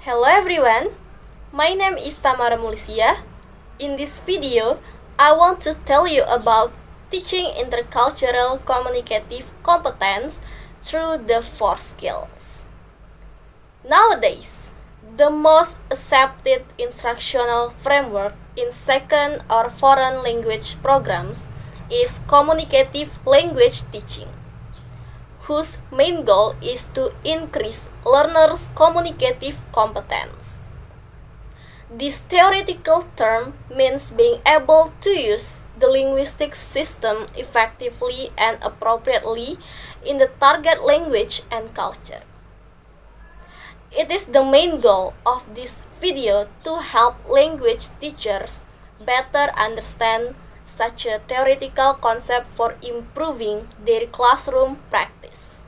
Hello everyone, my name is Tamara Mulisia. In this video, I want to tell you about teaching intercultural communicative competence through the four skills. Nowadays, the most accepted instructional framework in second or foreign language programs is communicative language teaching, whose main goal is to increase learners' communicative competence. This theoretical term means being able to use the linguistic system effectively and appropriately in the target language and culture. It is the main goal of this video to help language teachers better understand such a theoretical concept for improving their classroom practice.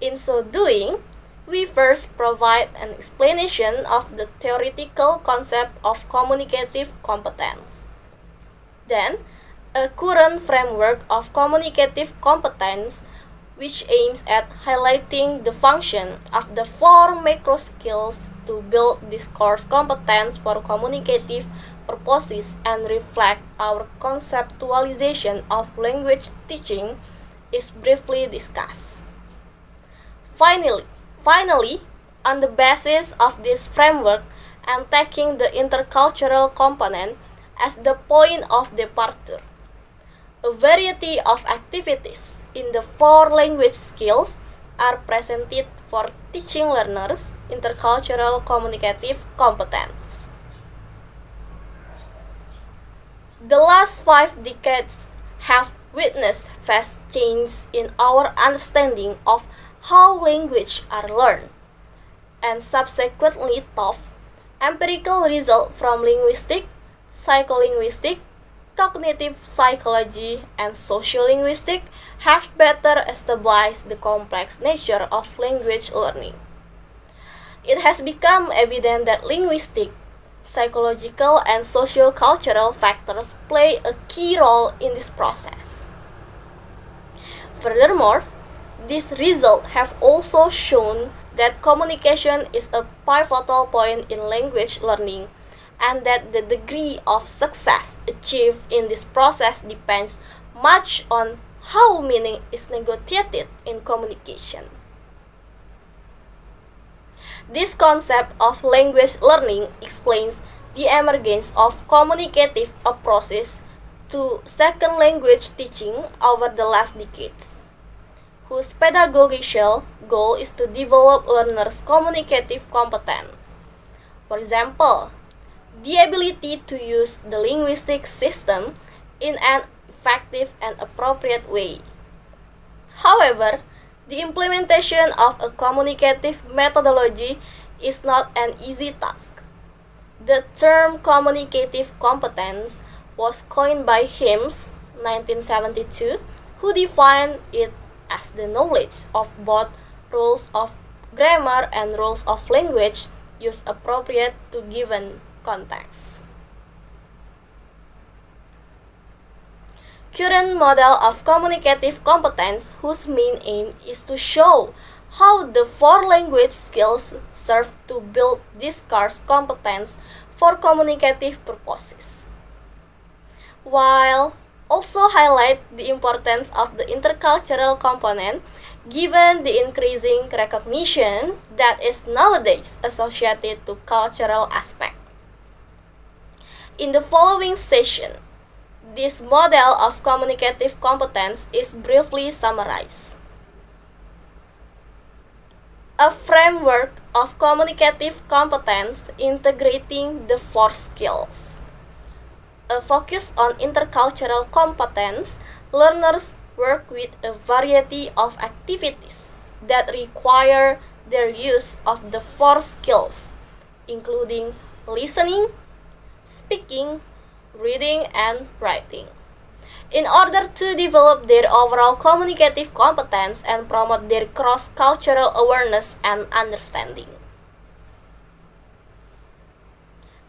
In so doing, we first provide an explanation of the theoretical concept of communicative competence. Then, a current framework of communicative competence which aims at highlighting the function of the four macro skills to build discourse competence for communicative purposes and reflect our conceptualization of language teaching is briefly discussed. Finally, on the basis of this framework and taking the intercultural component as the point of departure, a variety of activities in the four language skills are presented for teaching learners intercultural communicative competence. The last 5 decades have witnessed vast change in our understanding of how language are learned, and subsequently taught. Empirical results from linguistic, psycholinguistic, cognitive psychology, and sociolinguistic have better established the complex nature of language learning. It has become evident that linguistic, psychological, and sociocultural factors play a key role in this process. Furthermore, these results have also shown that communication is a pivotal point in language learning, and that the degree of success achieved in this process depends much on how meaning is negotiated in communication. This concept of language learning explains the emergence of communicative approaches to second language teaching over the last decades, whose pedagogical goal is to develop learners' communicative competence. For example, the ability to use the linguistic system in an effective and appropriate way. However, the implementation of a communicative methodology is not an easy task. The term communicative competence was coined by Himes, 1972, who defined it as the knowledge of both rules of grammar and rules of language used appropriate to given context. Current model of communicative competence, whose main aim is to show how the four language skills serve to build discourse competence for communicative purposes, while also highlight the importance of the intercultural component given the increasing recognition that is nowadays associated to cultural aspect. In the following session, this model of communicative competence is briefly summarized. A framework of communicative competence integrating the four skills. A focus on intercultural competence, learners work with a variety of activities that require their use of the four skills, including listening, speaking, reading, and writing, in order to develop their overall communicative competence and promote their cross-cultural awareness and understanding.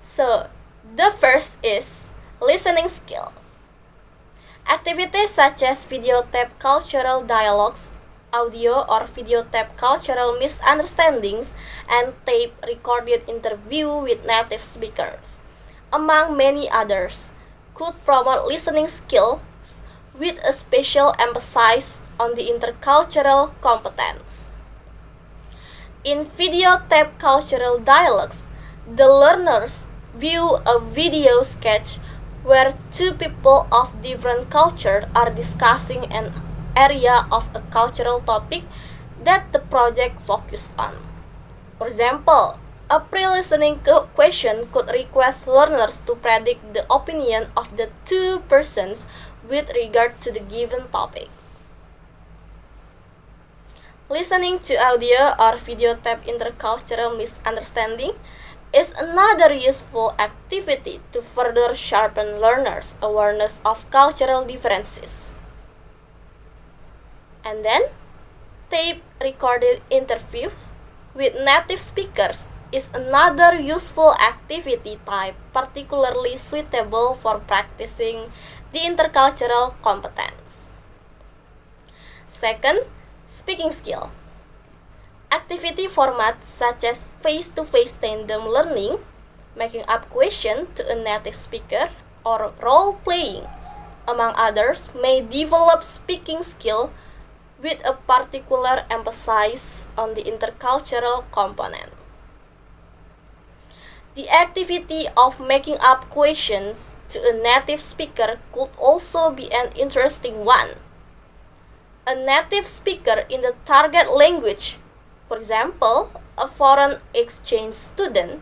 So, the first is listening skill. Activities such as videotape cultural dialogues, audio or video tape cultural misunderstandings, and tape recorded interview with native speakers, among many others, could promote listening skills with a special emphasis on the intercultural competence. In video tape cultural dialogues, the learners view a video sketch where two people of different culture are discussing an area of a cultural topic that the project focused on. For example, a pre-listening question could request learners to predict the opinion of the two persons with regard to the given topic. Listening to audio or video tape intercultural misunderstanding is another useful activity to further sharpen learners' awareness of cultural differences. And then, tape recorded interview with native speakers is another useful activity type particularly suitable for practicing the intercultural competence. Second, speaking skill. Activity formats such as face-to-face tandem learning, making up questions to a native speaker, or role-playing, among others, may develop speaking skill with a particular emphasis on the intercultural component. The activity of making up questions to a native speaker could also be an interesting one. A native speaker in the target language, for example, a foreign exchange student,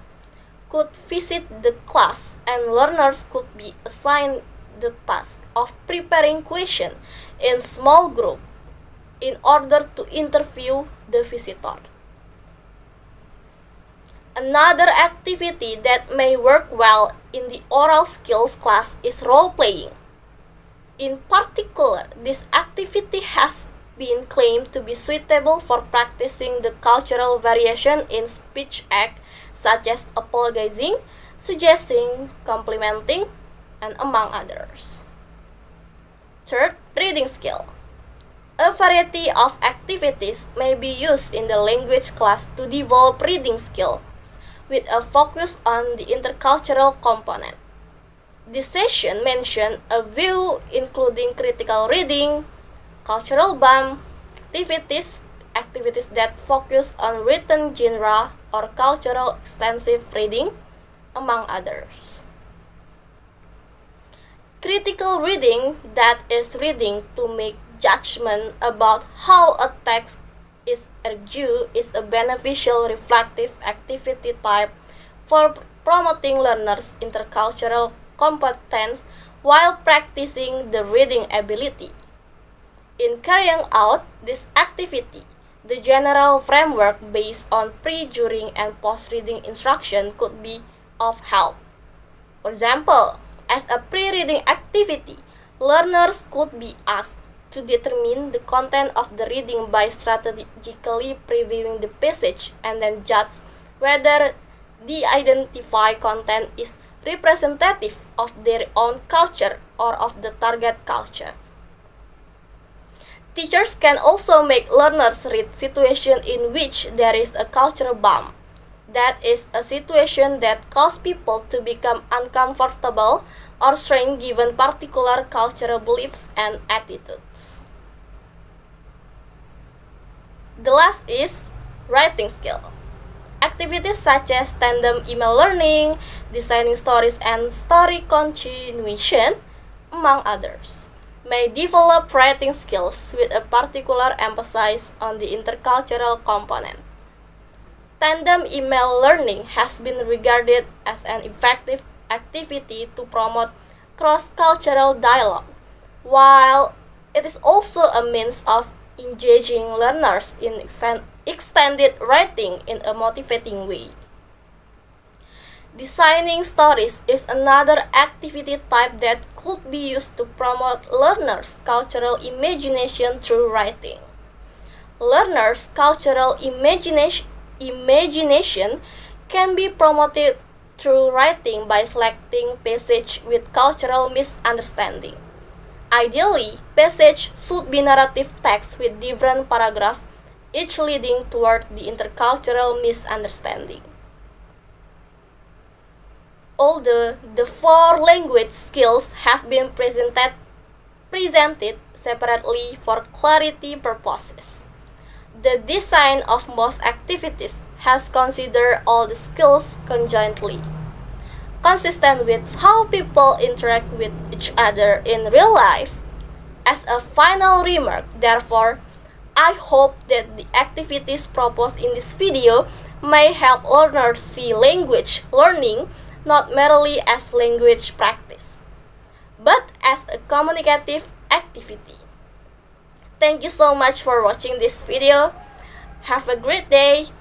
could visit the class and learners could be assigned the task of preparing questions in small group in order to interview the visitor. Another activity that may work well in the oral skills class is role-playing. In particular, this activity has been claimed to be suitable for practicing the cultural variation in speech act such as apologizing, suggesting, complimenting, and among others. Third, reading skill. A variety of activities may be used in the language class to develop reading skills with a focus on the intercultural component. This session mentioned a view including critical reading, cultural BAM, activities that focus on written genre or cultural extensive reading, among others. Critical reading, that is reading to make judgment about how a text is argued, is a beneficial reflective activity type for promoting learners' intercultural competence while practicing the reading ability. In carrying out this activity, the general framework based on pre, during, and post-reading instruction could be of help. For example, as a pre-reading activity, learners could be asked to determine the content of the reading by strategically previewing the passage and then judge whether the identified content is representative of their own culture or of the target culture. Teachers can also make learners read situations in which there is a cultural bump. That is a situation that causes people to become uncomfortable or strained given particular cultural beliefs and attitudes. The last is writing skill. Activities such as tandem email learning, designing stories, and story continuation, among others, may develop writing skills with a particular emphasis on the intercultural component. Tandem email learning has been regarded as an effective activity to promote cross-cultural dialogue, while it is also a means of engaging learners in extended writing in a motivating way. Designing stories is another activity type that could be used to promote learners' cultural imagination through writing. Learners' cultural imagination can be promoted through writing by selecting passages with cultural misunderstanding. Ideally, passage should be narrative text with different paragraphs, each leading toward the intercultural misunderstanding. Although the four language skills have been presented separately for clarity purposes, the design of most activities has considered all the skills conjointly, consistent with how people interact with each other in real life. As a final remark, therefore, I hope that the activities proposed in this video may help learners see language learning not merely as language practice, but as a communicative activity. Thank you so much for watching this video. Have a great day.